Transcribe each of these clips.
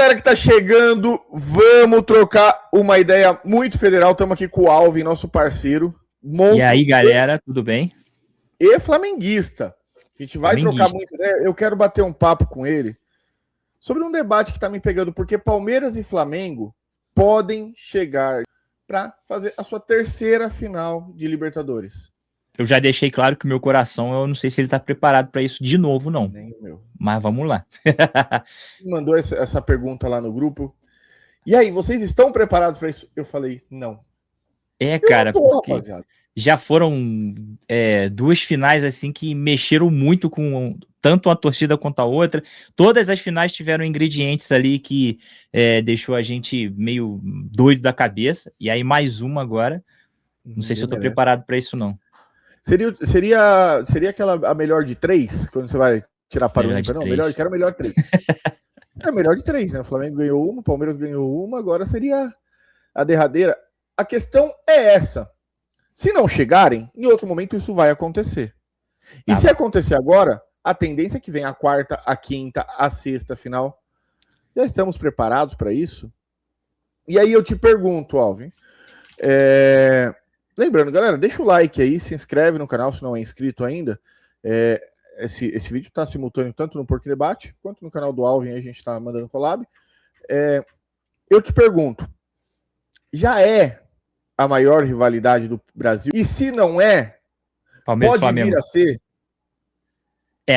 galera que tá chegando, vamos trocar uma ideia muito federal. Estamos aqui com o Alvin, nosso parceiro. Monstro. E aí, galera, tudo bem? E flamenguista. A gente vai trocar muita ideia. Eu quero bater um papo com ele sobre um debate que tá me pegando, porque Palmeiras e Flamengo podem chegar para fazer a sua terceira final de Libertadores. Eu já deixei claro que o meu coração, eu não sei se ele tá preparado para isso de novo, não. Nem o meu. Mas vamos lá. Mandou essa pergunta lá no grupo. E aí, vocês estão preparados para isso? Eu falei, não. Cara, porque rapaziada. Já foram duas finais assim que mexeram muito com tanto a torcida quanto a outra. Todas as finais tiveram ingredientes ali que deixou a gente meio doido da cabeça. E aí mais uma agora. Não sei se eu tô preparado para isso, não. Seria aquela a melhor de três? Quando você vai tirar para o ímpar? Não, quero melhor três. É melhor de três, né? O Flamengo ganhou uma, o Palmeiras ganhou uma, agora seria a derradeira. A questão é essa. Se não chegarem, em outro momento isso vai acontecer. E se acontecer agora, a tendência é que venha a quarta, a quinta, a sexta final. Já estamos preparados para isso? E aí eu te pergunto, Alvin. Lembrando, galera, deixa o like aí, se inscreve no canal se não é inscrito ainda. Esse vídeo está simultâneo tanto no Porco Debate quanto no canal do Alvin, aí a gente está mandando collab. Eu te pergunto, já é a maior rivalidade do Brasil? E se não é, Palmeiras pode Flamengo. vir a ser?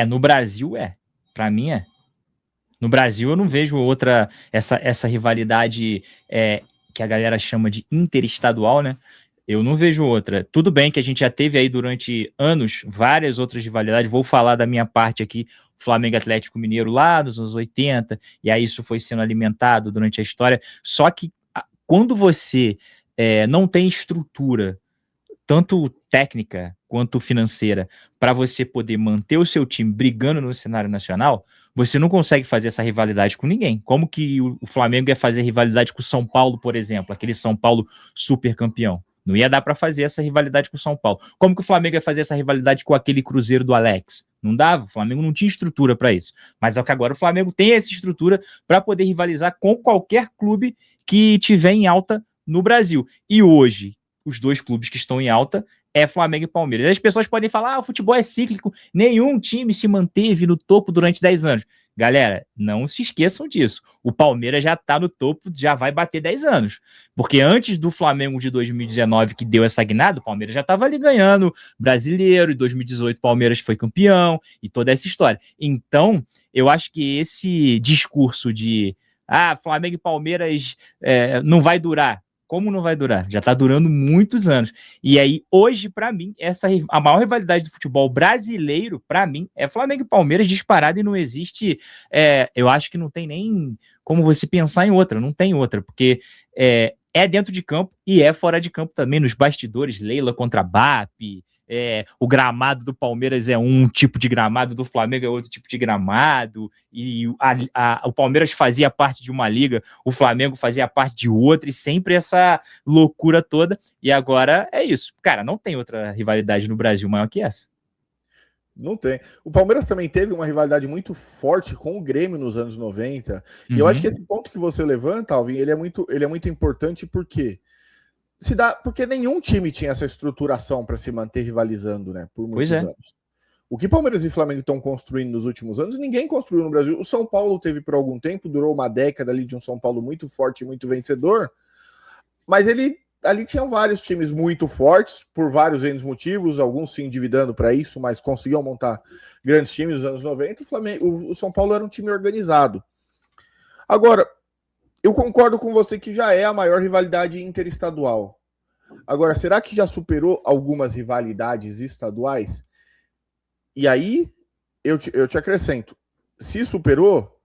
No Brasil para mim é. No Brasil eu não vejo outra, essa rivalidade que a galera chama de interestadual, né? Eu não vejo outra. Tudo bem que a gente já teve aí durante anos várias outras rivalidades. Vou falar da minha parte aqui, Flamengo Atlético Mineiro lá nos anos 80, e aí isso foi sendo alimentado durante a história. Só que quando você não tem estrutura, tanto técnica quanto financeira, para você poder manter o seu time brigando no cenário nacional, você não consegue fazer essa rivalidade com ninguém. Como que o Flamengo ia fazer rivalidade com o São Paulo, por exemplo, aquele São Paulo super campeão? Não ia dar para fazer essa rivalidade com o São Paulo. Como que o Flamengo ia fazer essa rivalidade com aquele Cruzeiro do Alex? Não dava, o Flamengo não tinha estrutura para isso. Mas é que agora o Flamengo tem essa estrutura para poder rivalizar com qualquer clube que tiver em alta no Brasil. E hoje, os dois clubes que estão em alta é Flamengo e Palmeiras. As pessoas podem falar, o futebol é cíclico, nenhum time se manteve no topo durante 10 anos. Galera, não se esqueçam disso. O Palmeiras já tá no topo, já vai bater 10 anos. Porque antes do Flamengo de 2019, que deu essa guinada, o Palmeiras já estava ali ganhando brasileiro, em 2018 o Palmeiras foi campeão, e toda essa história. Então, eu acho que esse discurso de Flamengo e Palmeiras não vai durar. Como não vai durar? Já tá durando muitos anos. E aí, hoje, para mim, a maior rivalidade do futebol brasileiro, para mim, é Flamengo e Palmeiras disparado e não existe. Eu acho que não tem nem como você pensar em outra, não tem outra, porque é dentro de campo e é fora de campo também, nos bastidores, Leila contra BAP. O gramado do Palmeiras é um tipo de gramado, do Flamengo é outro tipo de gramado, e o Palmeiras fazia parte de uma liga, o Flamengo fazia parte de outra, e sempre essa loucura toda, e agora é isso. Cara, não tem outra rivalidade no Brasil maior que essa. Não tem. O Palmeiras também teve uma rivalidade muito forte com o Grêmio nos anos 90, e eu acho que esse ponto que você levanta, Alvin, ele é muito importante porque porque nenhum time tinha essa estruturação para se manter rivalizando, né, por muitos anos. O que Palmeiras e Flamengo estão construindo nos últimos anos, ninguém construiu no Brasil. O São Paulo teve por algum tempo, durou uma década ali de um São Paulo muito forte e muito vencedor, mas ali tinham vários times muito fortes, por vários motivos, alguns se endividando para isso, mas conseguiam montar grandes times nos anos 90. O São Paulo era um time organizado. Agora, eu concordo com você que já é a maior rivalidade interestadual. Agora, será que já superou algumas rivalidades estaduais? E aí, eu te acrescento. Se superou,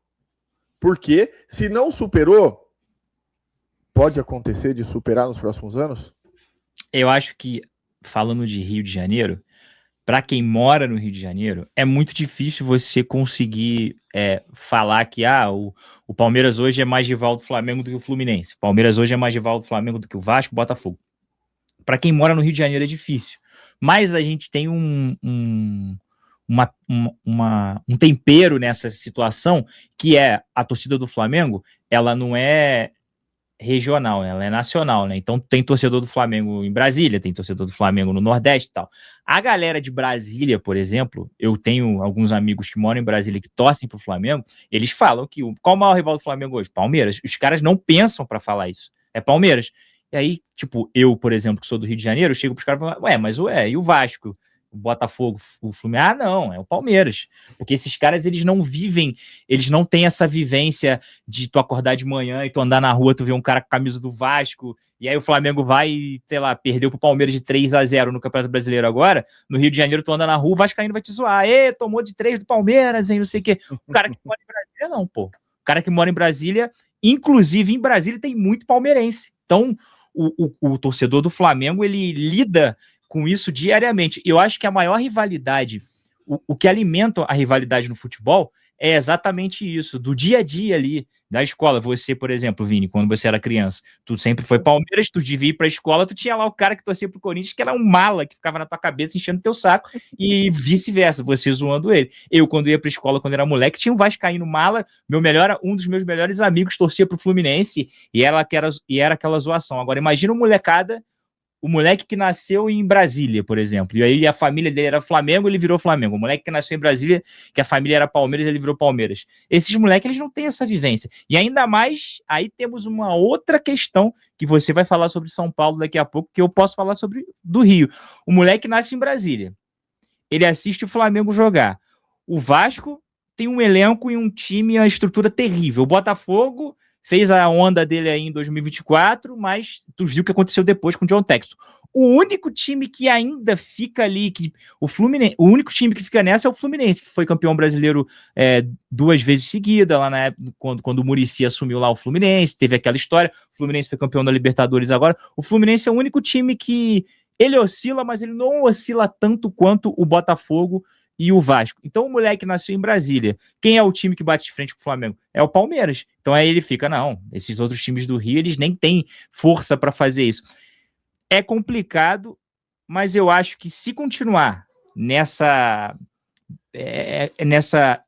por quê? Se não superou, pode acontecer de superar nos próximos anos? Eu acho que, falando de Rio de Janeiro, para quem mora no Rio de Janeiro, é muito difícil você conseguir falar que o Palmeiras hoje é mais rival do Flamengo do que o Fluminense. O Palmeiras hoje é mais rival do Flamengo do que o Vasco, Botafogo. Para quem mora no Rio de Janeiro é difícil. Mas a gente tem um um tempero nessa situação, que é a torcida do Flamengo, ela não é regional, ela é nacional, né? Então tem torcedor do Flamengo em Brasília, tem torcedor do Flamengo no Nordeste e tal. A galera de Brasília, por exemplo, eu tenho alguns amigos que moram em Brasília que torcem pro Flamengo, eles falam que qual o maior rival do Flamengo hoje? Palmeiras. Os caras não pensam para falar isso. É Palmeiras. E aí, tipo, eu, por exemplo, que sou do Rio de Janeiro, eu chego pros caras e falo, e o Vasco? O Botafogo, o Fluminense? Ah, não, é o Palmeiras. Porque esses caras, eles não vivem, eles não têm essa vivência de tu acordar de manhã e tu andar na rua, tu ver um cara com a camisa do Vasco, e aí o Flamengo vai e, sei lá, perdeu pro Palmeiras de 3-0 no Campeonato Brasileiro agora, no Rio de Janeiro tu anda na rua, o Vascaíno vai te zoar, tomou de 3 do Palmeiras, hein, não sei o quê. O cara que mora em Brasília, não, pô. O cara que mora em Brasília, inclusive em Brasília, tem muito palmeirense. Então, o torcedor do Flamengo, ele lida com isso diariamente. Eu acho que a maior rivalidade, o que alimenta a rivalidade no futebol é exatamente isso, do dia a dia ali, da escola. Você, por exemplo, Vini, quando você era criança, tu sempre foi Palmeiras, tu devia ir pra escola, tu tinha lá o cara que torcia pro Corinthians, que era um mala, que ficava na tua cabeça enchendo teu saco, e vice-versa, você zoando ele. Eu, quando ia pra escola, quando era moleque, tinha um vascaíno mala, um dos meus melhores amigos torcia pro Fluminense, e era aquela zoação. Agora, imagina uma molecada, o moleque que nasceu em Brasília, por exemplo, e aí a família dele era Flamengo, ele virou Flamengo. O moleque que nasceu em Brasília, que a família era Palmeiras, ele virou Palmeiras. Esses moleques, eles não têm essa vivência. E ainda mais, aí temos uma outra questão, que você vai falar sobre São Paulo daqui a pouco, que eu posso falar sobre do Rio. O moleque nasce em Brasília. Ele assiste o Flamengo jogar. O Vasco tem um elenco e um time, uma estrutura terrível. O Botafogo fez a onda dele aí em 2024, mas tu viu o que aconteceu depois com o John Textor. O único time que ainda fica ali, o único time que fica nessa é o Fluminense, que foi campeão brasileiro 2 vezes seguida, lá na época, quando o Muricy assumiu lá o Fluminense, teve aquela história, o Fluminense foi campeão da Libertadores agora. O Fluminense é o único time que ele oscila, mas ele não oscila tanto quanto o Botafogo e o Vasco. Então o moleque nasceu em Brasília. Quem é o time que bate de frente com o Flamengo? É o Palmeiras. Então aí ele fica, não, esses outros times do Rio, eles nem têm força para fazer isso. É complicado, mas eu acho que se continuar nessa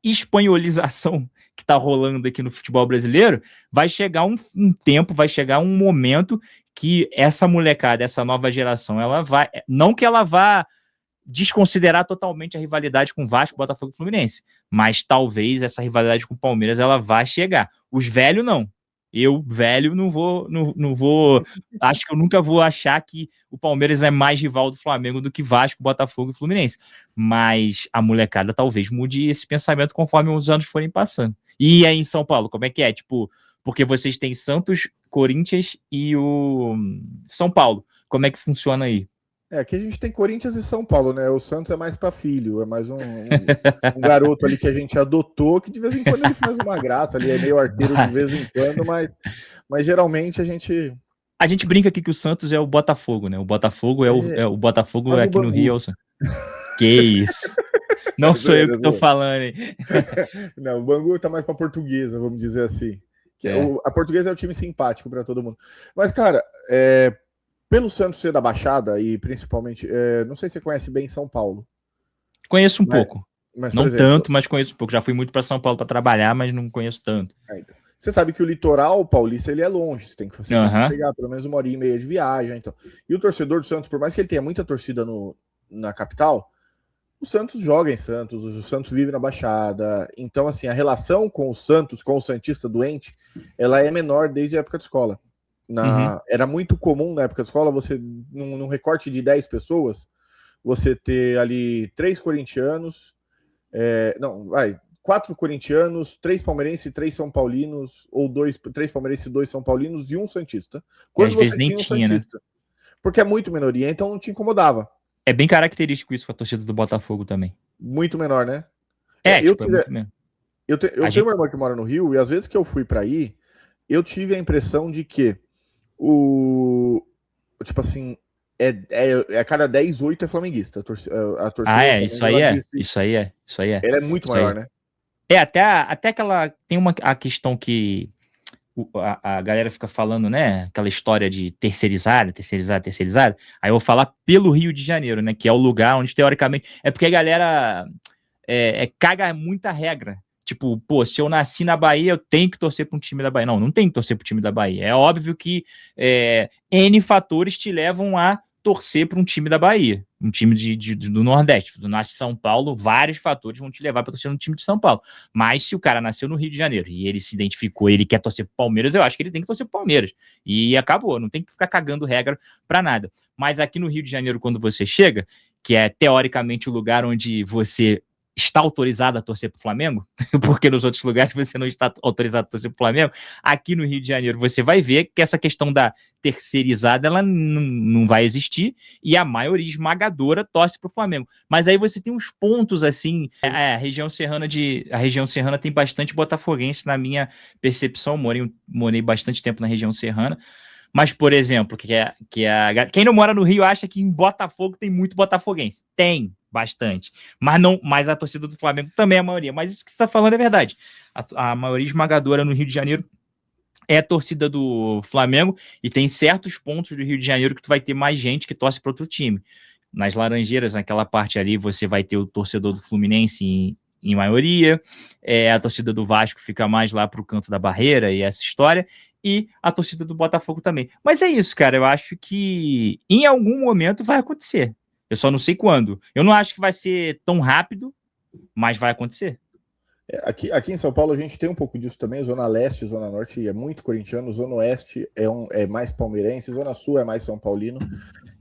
espanholização que está rolando aqui no futebol brasileiro, vai chegar um tempo, vai chegar um momento que essa molecada, essa nova geração, ela vai, não que ela vá desconsiderar totalmente a rivalidade com Vasco, Botafogo e Fluminense, mas talvez essa rivalidade com o Palmeiras ela vá chegar. Os velhos não. Eu, velho, não vou, acho que eu nunca vou achar que o Palmeiras é mais rival do Flamengo do que Vasco, Botafogo e Fluminense, mas a molecada talvez mude esse pensamento conforme os anos forem passando. E aí em São Paulo, como é que é? Tipo, porque vocês têm Santos, Corinthians e o São Paulo. Como é que funciona aí? Aqui a gente tem Corinthians e São Paulo, né? O Santos é mais para filho, é mais um garoto ali que a gente adotou, que de vez em quando ele faz uma graça ali, é meio arteiro de vez em quando, mas geralmente a gente... A gente brinca aqui que o Santos é o Botafogo, né? O Botafogo o Botafogo aqui no Rio. Que isso? Não sou eu que tô falando, hein? Não, o Bangu tá mais pra portuguesa, vamos dizer assim. A portuguesa é o time simpático para todo mundo. Mas, cara, pelo Santos ser da Baixada e principalmente, não sei se você conhece bem São Paulo. Conheço um pouco. Mas, não exemplo, tanto, mas conheço um pouco. Já fui muito para São Paulo para trabalhar, mas não conheço tanto. Então. Você sabe que o litoral paulista ele é longe, você tem que pegar pelo menos 1h30 de viagem. Então. E o torcedor do Santos, por mais que ele tenha muita torcida na capital, o Santos joga em Santos, o Santos vive na Baixada. Então, assim, a relação com o Santos, com o Santista doente, ela é menor desde a época de escola. Era muito comum na época de escola você, num recorte de 10 pessoas, você ter ali 3 corintianos, 4 corintianos, 3 palmeirenses, 3 são paulinos, ou 3 palmeirenses e 2 são paulinos e um santista. Quando você tinha um santista. Né? Porque é muito minoria, então não te incomodava. É bem característico isso com a torcida do Botafogo também. Muito menor, né? Eu tenho uma irmã que mora no Rio, e às vezes que eu fui para aí, eu tive a impressão de que tipo assim, a cada 10, 8 é flamenguista. A torcida isso aí é. Ela é muito maior, né? Até aquela, tem a questão que a galera fica falando, né, aquela história de terceirizada, aí eu vou falar pelo Rio de Janeiro, né, que é o lugar onde teoricamente, é porque a galera caga muita regra. Tipo, pô, se eu nasci na Bahia, eu tenho que torcer para um time da Bahia. Não, não tem que torcer para o time da Bahia. É óbvio que N fatores te levam a torcer para um time da Bahia, um time do Nordeste. Tu nasce em São Paulo, vários fatores vão te levar para torcer no time de São Paulo. Mas se o cara nasceu no Rio de Janeiro e ele se identificou, ele quer torcer pro Palmeiras, eu acho que ele tem que torcer pro Palmeiras. E acabou, não tem que ficar cagando regra para nada. Mas aqui no Rio de Janeiro, quando você chega, que é teoricamente o lugar onde você está autorizado a torcer para o Flamengo, porque nos outros lugares você não está autorizado a torcer para o Flamengo, aqui no Rio de Janeiro você vai ver que essa questão da terceirizada ela não vai existir e a maioria esmagadora torce para o Flamengo. Mas aí você tem uns pontos assim, a região serrana tem bastante botafoguense na minha percepção, morei bastante tempo na região serrana. Mas, por exemplo, quem não mora no Rio acha que em Botafogo tem muito botafoguense. Tem bastante. Mas a torcida do Flamengo também é a maioria. Mas isso que você está falando é verdade. A maioria esmagadora no Rio de Janeiro é a torcida do Flamengo e tem certos pontos do Rio de Janeiro que tu vai ter mais gente que torce para outro time. Nas Laranjeiras, naquela parte ali, você vai ter o torcedor do Fluminense em maioria, a torcida do Vasco fica mais lá pro canto da barreira e essa história, e a torcida do Botafogo também. Mas é isso, cara, eu acho que em algum momento vai acontecer. Eu só não sei quando. Eu não acho que vai ser tão rápido, mas vai acontecer. Aqui em São Paulo a gente tem um pouco disso também, Zona Leste, Zona Norte é muito corintiano, Zona Oeste é mais palmeirense, Zona Sul é mais São Paulino.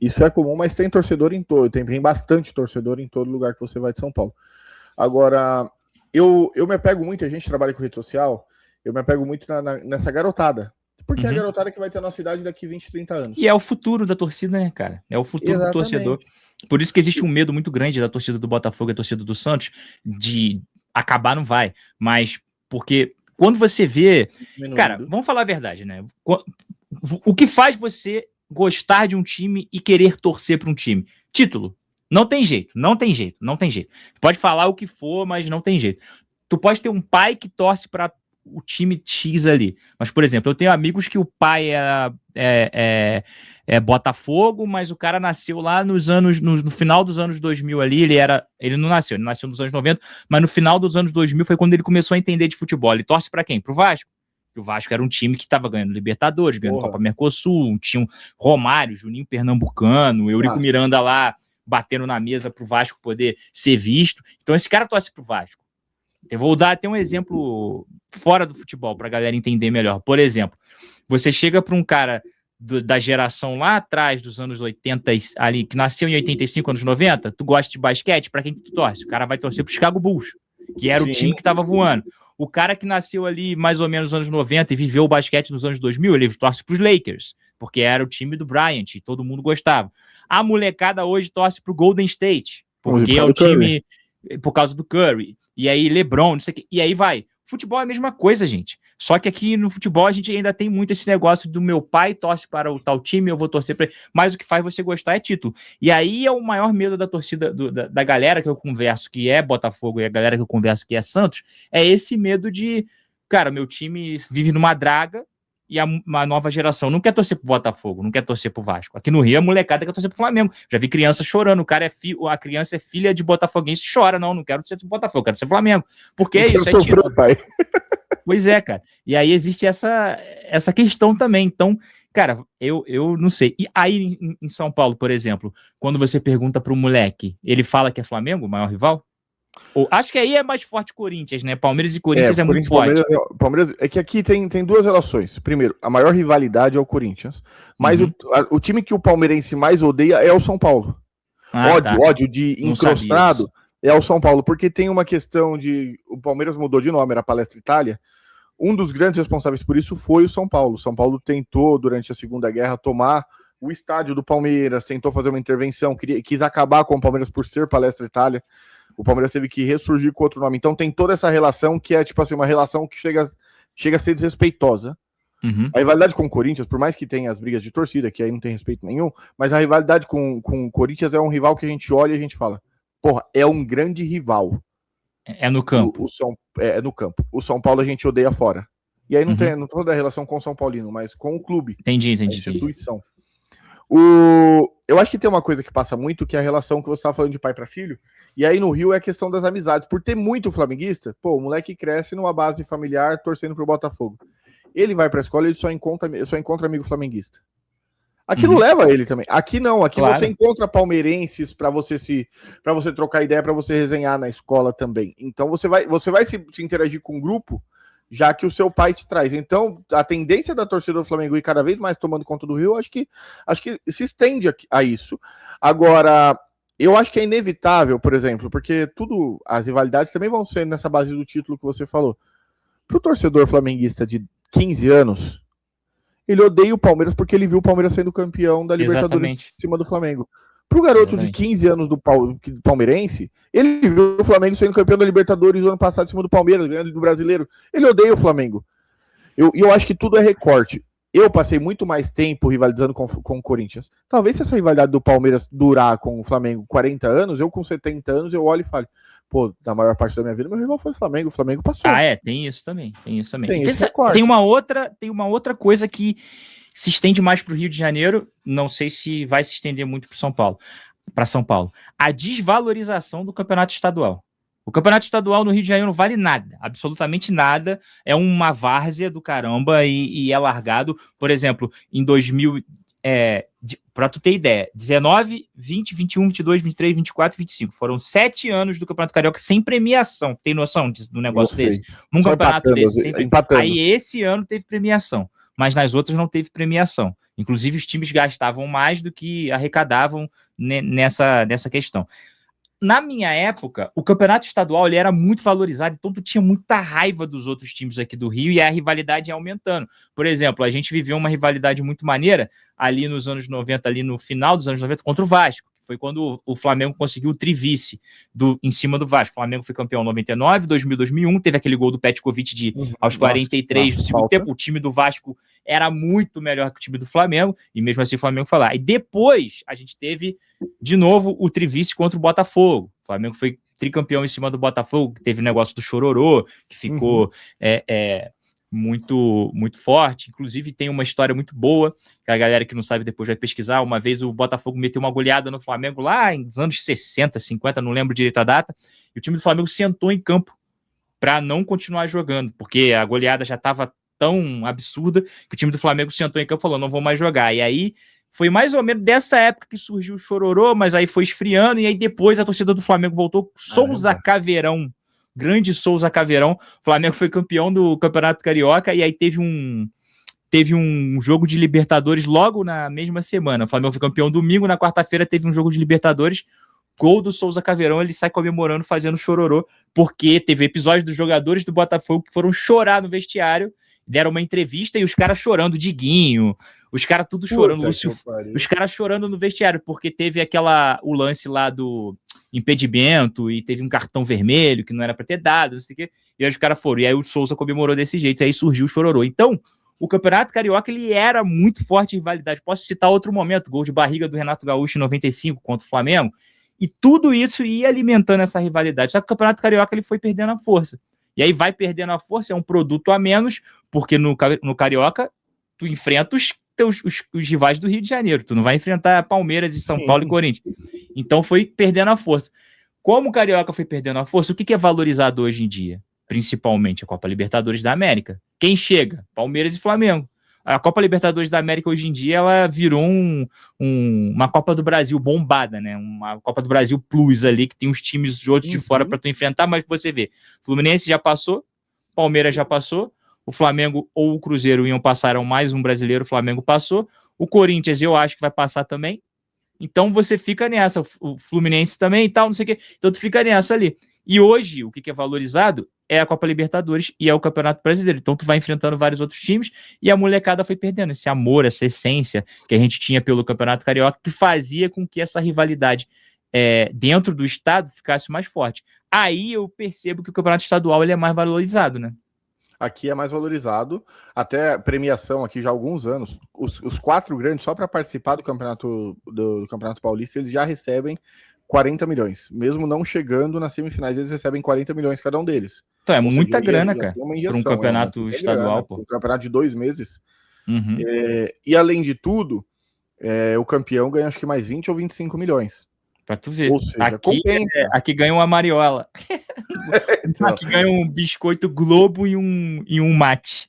Isso é comum, mas tem torcedor em todo, tem bastante torcedor em todo lugar que você vai de São Paulo. Agora, eu me apego muito, a gente trabalha com rede social, eu me apego muito nessa garotada. Porque é a garotada que vai ter a nossa idade daqui 20, 30 anos. E é o futuro da torcida, né, cara? É o futuro do torcedor. Por isso que existe um medo muito grande da torcida do Botafogo e da torcida do Santos de acabar, não vai. Mas porque quando você vê... Cara, vamos falar a verdade, né? O que faz você gostar de um time e querer torcer para um time? Título. Não tem jeito. Pode falar o que for, mas não tem jeito. Tu pode ter um pai que torce para o time X ali. Mas, por exemplo, eu tenho amigos que o pai é Botafogo, mas o cara nasceu lá no final dos anos 2000 ali, ele não nasceu, ele nasceu nos anos 90, mas no final dos anos 2000 foi quando ele começou a entender de futebol. Ele torce para quem? Pro Vasco. O Vasco era um time que estava ganhando Libertadores, ganhando Copa Mercosul, tinha um Romário, Juninho Pernambucano, Eurico Miranda lá, batendo na mesa pro Vasco poder ser visto. Então esse cara torce pro Vasco. Eu vou dar até um exemplo fora do futebol para a galera entender melhor. Por exemplo, você chega para um cara da geração lá atrás dos anos 80 ali, que nasceu em 85, anos 90, tu gosta de basquete, para quem que tu torce? O cara vai torcer pro Chicago Bulls, que era o time que estava voando. O cara que nasceu ali mais ou menos nos anos 90 e viveu o basquete nos anos 2000, ele torce pros Lakers, porque era o time do Bryant e todo mundo gostava. A molecada hoje torce pro Golden State, porque é o time por causa do Curry. E aí LeBron, não sei o que. E aí vai. Futebol é a mesma coisa, gente. Só que aqui no futebol a gente ainda tem muito esse negócio do meu pai torce para o tal time, eu vou torcer para ele. Mas o que faz você gostar é título. E aí é o maior medo da torcida, da galera que eu converso que é Botafogo e a galera que eu converso que é Santos, é esse medo de, cara, meu time vive numa draga e uma nova geração não quer torcer pro Botafogo, não quer torcer pro Vasco. Aqui no Rio, a molecada quer torcer pro Flamengo. Já vi criança chorando, a criança é filha de botafoguense, chora, não quero ser pro Botafogo, quero ser Flamengo. Porque é isso, é título. Pai. Pois é, cara. E aí existe essa questão também. Então, cara, eu não sei. E aí em São Paulo, por exemplo, quando você pergunta pro moleque, ele fala que é Flamengo, o maior rival? Acho que aí é mais forte Corinthians, né? Palmeiras e Corinthians é muito forte. Palmeiras, é que aqui tem duas relações. Primeiro, a maior rivalidade é o Corinthians, mas o time que o palmeirense mais odeia é o São Paulo. Ódio de encrostado é o São Paulo, porque tem uma questão de... O Palmeiras mudou de nome, era Palestra Itália. Um dos grandes responsáveis por isso foi o São Paulo. O São Paulo tentou, durante a Segunda Guerra, tomar o estádio do Palmeiras, tentou fazer uma intervenção, quis acabar com o Palmeiras por ser Palestra Itália. O Palmeiras teve que ressurgir com outro nome. Então tem toda essa relação que é, tipo assim, uma relação que chega a ser desrespeitosa. A rivalidade com o Corinthians, por mais que tenha as brigas de torcida, que aí não tem respeito nenhum, mas a rivalidade com o Corinthians é um rival que a gente olha e a gente fala, porra, é um grande rival. É no campo. É no campo. O São Paulo a gente odeia fora. E aí não tem toda a relação com o São Paulino, mas com o clube. Entendi. A instituição. Eu acho que tem uma coisa que passa muito, que é a relação que você estava falando de pai para filho, e aí no Rio é a questão das amizades. Por ter muito flamenguista, pô, o moleque cresce numa base familiar torcendo pro Botafogo. Ele vai pra escola e só encontra amigo flamenguista. Aqui não leva ele também. Aqui não, aqui claro. Você encontra palmeirenses para você trocar ideia, para você resenhar na escola também. Então você vai se interagir com um grupo, já que o seu pai te traz. Então, a tendência da torcida do Flamengo ir cada vez mais tomando conta do Rio, acho que se estende a isso. Agora, eu acho que é inevitável, por exemplo, porque as rivalidades também vão ser nessa base do título que você falou. Para o torcedor flamenguista de 15 anos, ele odeia o Palmeiras porque ele viu o Palmeiras sendo campeão da Libertadores em cima do Flamengo. Pro garoto de 15 anos do palmeirense, ele viu o Flamengo sendo campeão da Libertadores o ano passado em cima do Palmeiras, ganhando do Brasileiro. Ele odeia o Flamengo. Eu acho que tudo é recorte. Eu passei muito mais tempo rivalizando com o Corinthians. Talvez se essa rivalidade do Palmeiras durar com o Flamengo 40 anos, eu com 70 anos, eu olho e falo, pô, na maior parte da minha vida, meu rival foi o Flamengo passou. Tem isso também. Tem uma outra coisa que se estende mais para o Rio de Janeiro, não sei se vai se estender muito para São Paulo. A desvalorização do campeonato estadual. O campeonato estadual no Rio de Janeiro não vale nada, absolutamente nada, é uma várzea do caramba e é largado, por exemplo, em 2000, para tu ter ideia, 19, 20, 21, 22, 23, 24, 25, foram 7 anos do Campeonato Carioca sem premiação, tem noção do negócio desse? Um só campeonato desse, empatando. Aí esse ano teve premiação, mas nas outras não teve premiação, inclusive os times gastavam mais do que arrecadavam nessa questão. Na minha época, o campeonato estadual ele era muito valorizado, então tu tinha muita raiva dos outros times aqui do Rio e a rivalidade ia aumentando. Por exemplo, a gente viveu uma rivalidade muito maneira ali nos anos 90, ali no final dos anos 90, contra o Vasco. Foi quando o Flamengo conseguiu o trivice em cima do Vasco. O Flamengo foi campeão em 99, 2000, 2001, teve aquele gol do Petkovic aos 43 do segundo tempo. O time do Vasco era muito melhor que o time do Flamengo, e mesmo assim o Flamengo foi lá. E depois a gente teve, de novo, o trivice contra o Botafogo. O Flamengo foi tricampeão em cima do Botafogo, teve o negócio do Chororô, que ficou... muito, muito forte, inclusive tem uma história muito boa, que a galera que não sabe depois vai pesquisar. Uma vez o Botafogo meteu uma goleada no Flamengo lá nos anos 60, 50, não lembro direito a data, e o time do Flamengo sentou em campo para não continuar jogando, porque a goleada já estava tão absurda que o time do Flamengo sentou em campo e falou, não vou mais jogar, e aí foi mais ou menos dessa época que surgiu o Chororô, mas aí foi esfriando, e aí depois a torcida do Flamengo voltou, Souza Caveirão, grande Souza Caveirão. O Flamengo foi campeão do Campeonato Carioca e aí teve um jogo de Libertadores logo na mesma semana. O Flamengo foi campeão domingo, na quarta-feira teve um jogo de Libertadores, gol do Souza Caveirão, ele sai comemorando, fazendo chororô, porque teve episódios dos jogadores do Botafogo que foram chorar no vestiário, deram uma entrevista e os caras chorando, Diguinho, os caras tudo chorando, os caras chorando no vestiário, porque teve o lance lá do impedimento e teve um cartão vermelho que não era para ter dado, não sei o quê, e aí os caras foram, e aí o Souza comemorou desse jeito, e aí surgiu o chororô. Então, o Campeonato Carioca, ele era muito forte em rivalidade. Posso citar outro momento, gol de barriga do Renato Gaúcho em 95 contra o Flamengo, e tudo isso ia alimentando essa rivalidade, só que o Campeonato Carioca ele foi perdendo a força. E aí vai perdendo a força, é um produto a menos, porque no Carioca tu enfrenta os rivais do Rio de Janeiro, tu não vai enfrentar Palmeiras e São Paulo e Corinthians. Então foi perdendo a força. Como o Carioca foi perdendo a força, o que é valorizado hoje em dia? Principalmente a Copa Libertadores da América. Quem chega? Palmeiras e Flamengo. A Copa Libertadores da América hoje em dia ela virou uma Copa do Brasil bombada, né? Uma Copa do Brasil Plus ali, que tem os times de outros de fora para tu enfrentar, mas você vê, Fluminense já passou, Palmeiras já passou, o Flamengo ou o Cruzeiro passaram mais um brasileiro, o Flamengo passou, o Corinthians eu acho que vai passar também, então você fica nessa, o Fluminense também e tal, não sei o quê, então tu fica nessa ali. E hoje, o que é valorizado é a Copa Libertadores e é o Campeonato Brasileiro. Então, tu vai enfrentando vários outros times e a molecada foi perdendo esse amor, essa essência que a gente tinha pelo Campeonato Carioca, que fazia com que essa rivalidade dentro do estado ficasse mais forte. Aí eu percebo que o Campeonato Estadual ele é mais valorizado, né? Aqui é mais valorizado, até premiação aqui já há alguns anos. Os 4 grandes, só para participar do Campeonato Paulista, eles já recebem 40 milhões. Mesmo não chegando nas semifinais, eles recebem 40 milhões cada um deles. Então é muita grana, cara, para um campeonato estadual. Um campeonato de 2 meses. E além de tudo, o campeão ganha acho que mais 20 ou 25 milhões. Pra tu ver. Ou seja, compensa. Aqui ganha uma mariola. Então, Aqui ganha um biscoito Globo e um mate.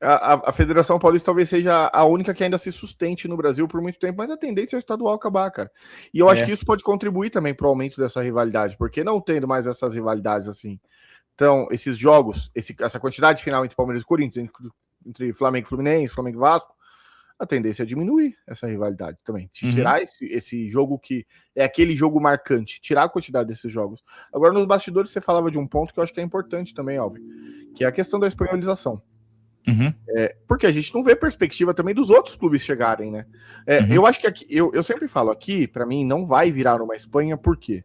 a Federação Paulista talvez seja a única que ainda se sustente no Brasil por muito tempo, mas a tendência é o estadual acabar, cara. E eu acho que isso pode contribuir também para o aumento dessa rivalidade, porque não tendo mais essas rivalidades assim, então esses jogos, essa quantidade final entre Palmeiras e Corinthians, entre Flamengo e Fluminense, Flamengo e Vasco, a tendência é diminuir essa rivalidade também. Tirar esse jogo que é aquele jogo marcante, tirar a quantidade desses jogos. Agora, nos bastidores, você falava de um ponto que eu acho que é importante também, Alvin, que é a questão da espanholização. Porque a gente não vê perspectiva também dos outros clubes chegarem, né? Eu acho que aqui, eu sempre falo, aqui, para mim, não vai virar uma Espanha, por quê?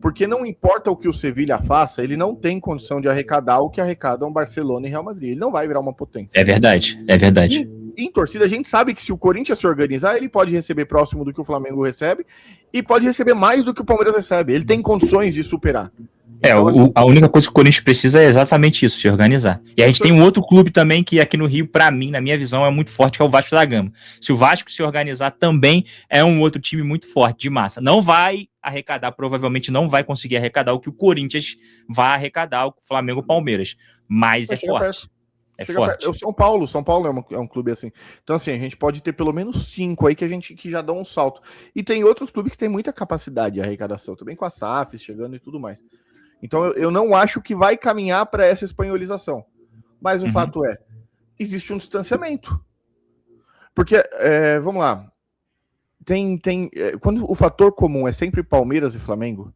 Porque não importa o que o Sevilha faça, ele não tem condição de arrecadar o que arrecadam Barcelona e Real Madrid. Ele não vai virar uma potência. É verdade, é verdade. Em torcida, a gente sabe que se o Corinthians se organizar, ele pode receber próximo do que o Flamengo recebe e pode receber mais do que o Palmeiras recebe. Ele tem condições de superar. Então, a única coisa que o Corinthians precisa é exatamente isso, se organizar. E a gente tem um outro clube também que aqui no Rio, para mim, na minha visão, é muito forte, que é o Vasco da Gama. Se o Vasco se organizar também, é um outro time muito forte, de massa. Não vai arrecadar, provavelmente não vai conseguir arrecadar o que o Corinthians vai arrecadar, o Flamengo e o Palmeiras. Mas é forte. O São Paulo é um clube assim. Então, assim, a gente pode ter pelo menos 5 aí que já dão um salto. E tem outros clubes que têm muita capacidade de arrecadação, também com a SAF chegando e tudo mais. Então, eu não acho que vai caminhar para essa espanholização. Mas o fato é, existe um distanciamento. Porque, vamos lá, quando o fator comum é sempre Palmeiras e Flamengo,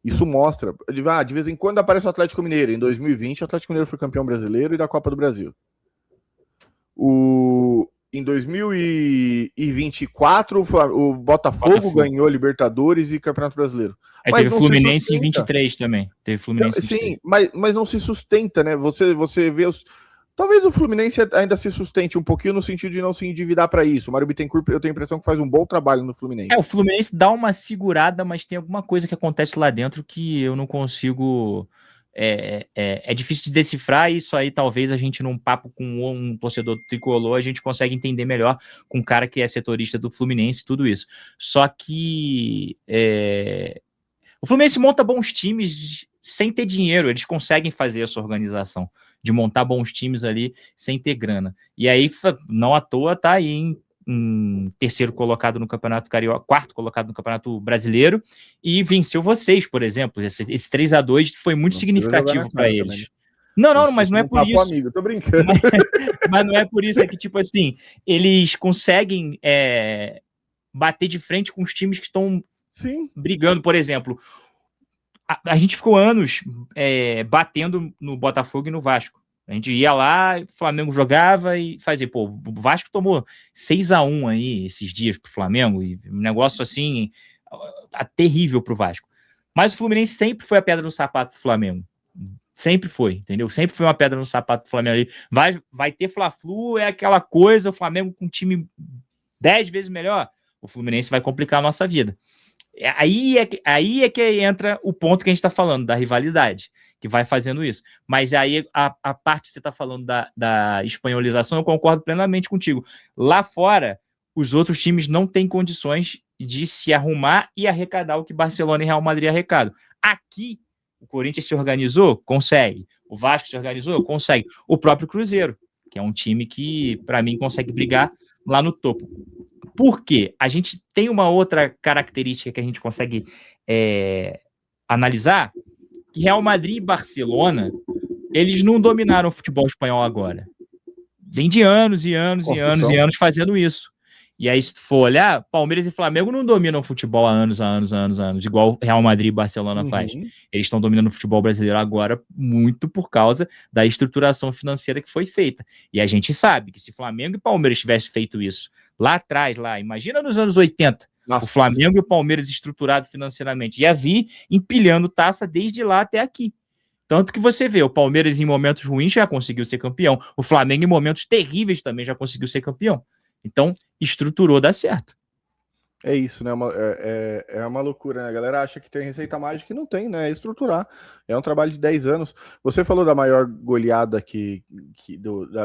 isso mostra, de vez em quando aparece o Atlético Mineiro. Em 2020, o Atlético Mineiro foi campeão brasileiro e da Copa do Brasil. Em 2024, o Botafogo ganhou Libertadores e Campeonato Brasileiro. Mas teve Fluminense em 23 também. Teve Fluminense em 23. Sim, mas não se sustenta, né? Você vê os... Talvez o Fluminense ainda se sustente um pouquinho no sentido de não se endividar para isso. O Mário Bittencourt, eu tenho a impressão que faz um bom trabalho no Fluminense. O Fluminense dá uma segurada, mas tem alguma coisa que acontece lá dentro que eu não consigo... É difícil de decifrar. Isso aí talvez a gente, num papo com um torcedor tricolor, a gente consegue entender melhor com um cara que é setorista do Fluminense e tudo isso. Só que o Fluminense monta bons times sem ter dinheiro. Eles conseguem fazer essa organização de montar bons times ali sem ter grana. E aí, não à toa, tá aí em terceiro colocado no Campeonato Carioca, quarto colocado no Campeonato Brasileiro, e venceu vocês, por exemplo. Esse 3-2 foi muito significativo para eles. Não, mas não é por isso. Amigo, tô brincando. Mas não é por isso, é que, tipo assim, eles conseguem bater de frente com os times que estão brigando. Por exemplo, a gente ficou anos batendo no Botafogo e no Vasco. A gente ia lá, o Flamengo jogava e fazia. Pô, o Vasco tomou 6-1 aí esses dias pro Flamengo, e um negócio assim, terrível pro Vasco. Mas o Fluminense sempre foi a pedra no sapato do Flamengo. Sempre foi, entendeu? Sempre foi uma pedra no sapato do Flamengo ali. Vai ter Fla-Flu, é aquela coisa, o Flamengo com um time 10 vezes melhor, o Fluminense vai complicar a nossa vida. Aí é que entra o ponto que a gente está falando, da rivalidade, que vai fazendo isso. Mas aí a parte que você está falando da espanholização, eu concordo plenamente contigo. Lá fora, os outros times não têm condições de se arrumar e arrecadar o que Barcelona e Real Madrid arrecadam. Aqui, o Corinthians se organizou? Consegue. O Vasco se organizou? Consegue. O próprio Cruzeiro, que é um time que, para mim, consegue brigar lá no topo. Por quê? A gente tem uma outra característica que a gente consegue analisar, que Real Madrid e Barcelona, eles não dominaram o futebol espanhol agora. Vem de anos e anos e anos e anos fazendo isso. E aí, se tu for olhar, Palmeiras e Flamengo não dominam o futebol há anos, igual Real Madrid e Barcelona faz. Eles estão dominando o futebol brasileiro agora muito por causa da estruturação financeira que foi feita. E a gente sabe que se Flamengo e Palmeiras tivessem feito isso lá atrás, imagina nos anos 80, o Flamengo e o Palmeiras estruturado financeiramente, já vi empilhando taça desde lá até aqui. Tanto que você vê, o Palmeiras em momentos ruins já conseguiu ser campeão, o Flamengo em momentos terríveis também já conseguiu ser campeão. Então, estruturou, dá certo. É isso, né? É uma loucura, né? A galera acha que tem receita mágica e não tem, né? É estruturar. É um trabalho de 10 anos. Você falou da maior goleada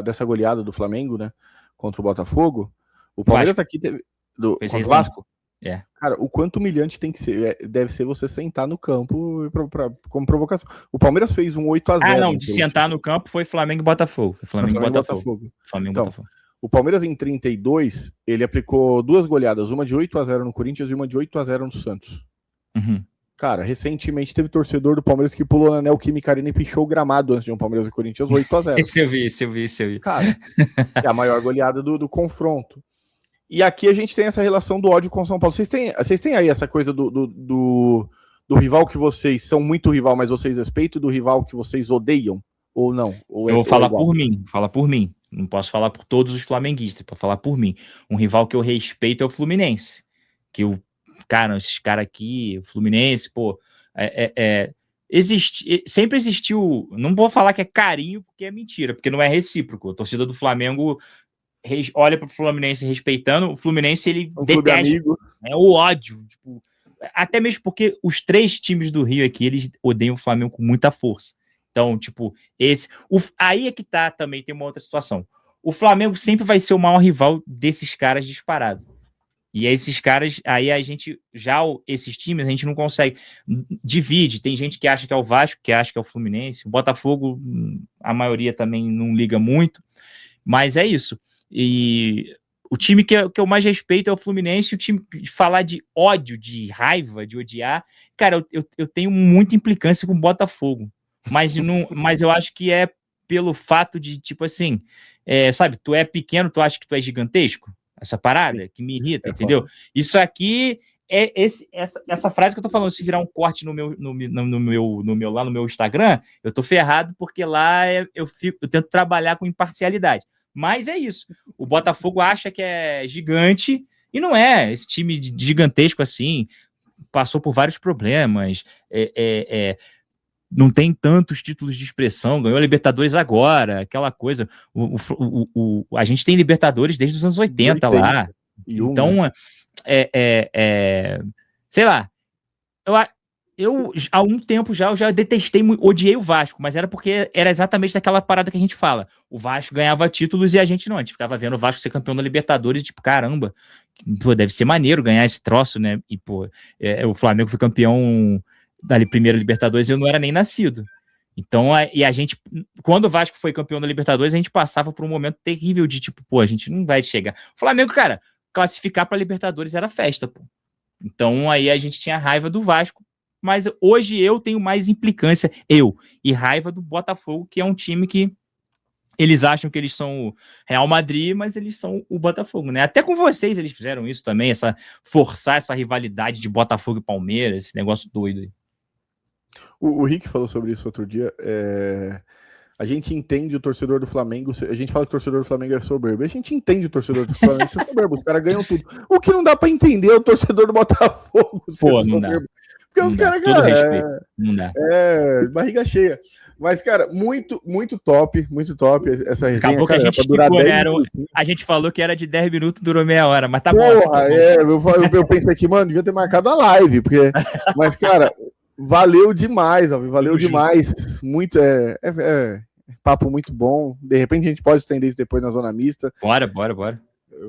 dessa goleada do Flamengo, né? Contra o Botafogo. O Palmeiras aqui teve... Contra o Vasco? É. Cara, o quanto humilhante tem que ser, deve ser você sentar no campo como provocação. O Palmeiras fez um 8-0. Ah, não, de sentar no campo foi Flamengo e Botafogo. Flamengo e Botafogo. Flamengo e Botafogo. O Palmeiras em 32, ele aplicou 2 goleadas, uma de 8-0 no Corinthians e uma de 8-0 no Santos. Uhum. Cara, recentemente teve torcedor do Palmeiras que pulou na Neoquímica Arena e pichou o gramado antes de um Palmeiras e Corinthians 8-0. Esse eu vi. Cara, é a maior goleada do confronto. E aqui a gente tem essa relação do ódio com o São Paulo. Vocês têm aí essa coisa do rival que vocês são muito rival, mas vocês respeitam, do rival que vocês odeiam? Ou não? Eu vou falar por mim. Não posso falar por todos os flamenguistas, para falar por mim. Um rival que eu respeito é o Fluminense. Cara, esses caras aqui, o Fluminense, pô, sempre existiu, não vou falar que é carinho, porque é mentira, porque não é recíproco. A torcida do Flamengo olha pro Fluminense respeitando, o Fluminense, ele detesta, o ódio, tipo, até mesmo porque os 3 times do Rio aqui, eles odeiam o Flamengo com muita força. Então, tipo, aí é que tá, também tem uma outra situação. O Flamengo sempre vai ser o maior rival desses caras disparado. E esses caras, aí esses times, a gente não consegue, divide, tem gente que acha que é o Vasco, que acha que é o Fluminense, o Botafogo, a maioria também não liga muito, mas é isso. E o time que eu mais respeito é o Fluminense. O time, de falar de ódio, de raiva, de odiar, cara, eu tenho muita implicância com o Botafogo, mas eu acho que é pelo fato de, tipo assim, sabe, tu é pequeno, tu acha que tu é gigantesco? Essa parada que me irrita, entendeu? Foda. Isso aqui essa frase que eu tô falando, se virar um corte no meu Instagram, eu tô ferrado, porque lá eu tento trabalhar com imparcialidade. Mas é isso. O Botafogo acha que é gigante e não é. Esse time gigantesco assim passou por vários problemas. Não tem tantos títulos de expressão, ganhou a Libertadores agora, aquela coisa. A gente tem Libertadores desde os anos 80 lá. Então, sei lá, eu há um tempo eu já detestei, odiei o Vasco, mas era porque era exatamente daquela parada que a gente fala. O Vasco ganhava títulos e a gente não. A gente ficava vendo o Vasco ser campeão da Libertadores, tipo, caramba, pô, deve ser maneiro ganhar esse troço, né? E, pô, o Flamengo foi campeão da primeira Libertadores, eu não era nem nascido. Então, e a gente, quando o Vasco foi campeão da Libertadores, a gente passava por um momento terrível de tipo, pô, a gente não vai chegar. O Flamengo, cara, classificar para Libertadores era festa, pô. Então, aí a gente tinha raiva do Vasco, mas hoje eu tenho mais implicância, e raiva do Botafogo, que é um time que eles acham que eles são o Real Madrid, mas eles são o Botafogo, né? Até com vocês eles fizeram isso também, forçar essa rivalidade de Botafogo e Palmeiras, esse negócio doido aí. O Rick falou sobre isso outro dia. A gente entende o torcedor do Flamengo. A gente fala que o torcedor do Flamengo é soberbo. A gente entende o torcedor do Flamengo ser soberbo. Os caras ganham tudo. O que não dá pra entender é o torcedor do Botafogo ser não soberbo. Dá. Porque os caras, cara. Não dá. Barriga cheia. Mas, cara, muito, muito top essa resenha. Acabou que cara, a gente esticou, né? A gente falou que era de 10 minutos, durou meia hora, mas tá bom. Eu pensei que, mano, devia ter marcado a live, porque... Mas, cara, valeu demais, valeu demais. Muito, papo muito bom. De repente a gente pode estender isso depois na Zona Mista. Bora.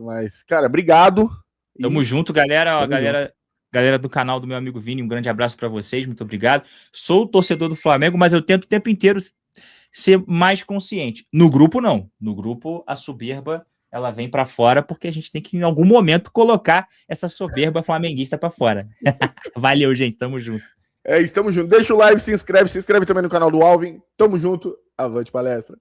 Mas, cara, obrigado. Tamo junto, galera. Galera do canal do meu amigo Vini, um grande abraço para vocês, muito obrigado. Sou torcedor do Flamengo, mas eu tento o tempo inteiro ser mais consciente. No grupo, não. No grupo, a soberba, ela vem para fora, porque a gente tem que, em algum momento, colocar essa soberba flamenguista para fora. Valeu, gente, tamo junto. Estamos juntos. Deixa o like, se inscreve também no canal do Alvin. Tamo junto. Avante palestra.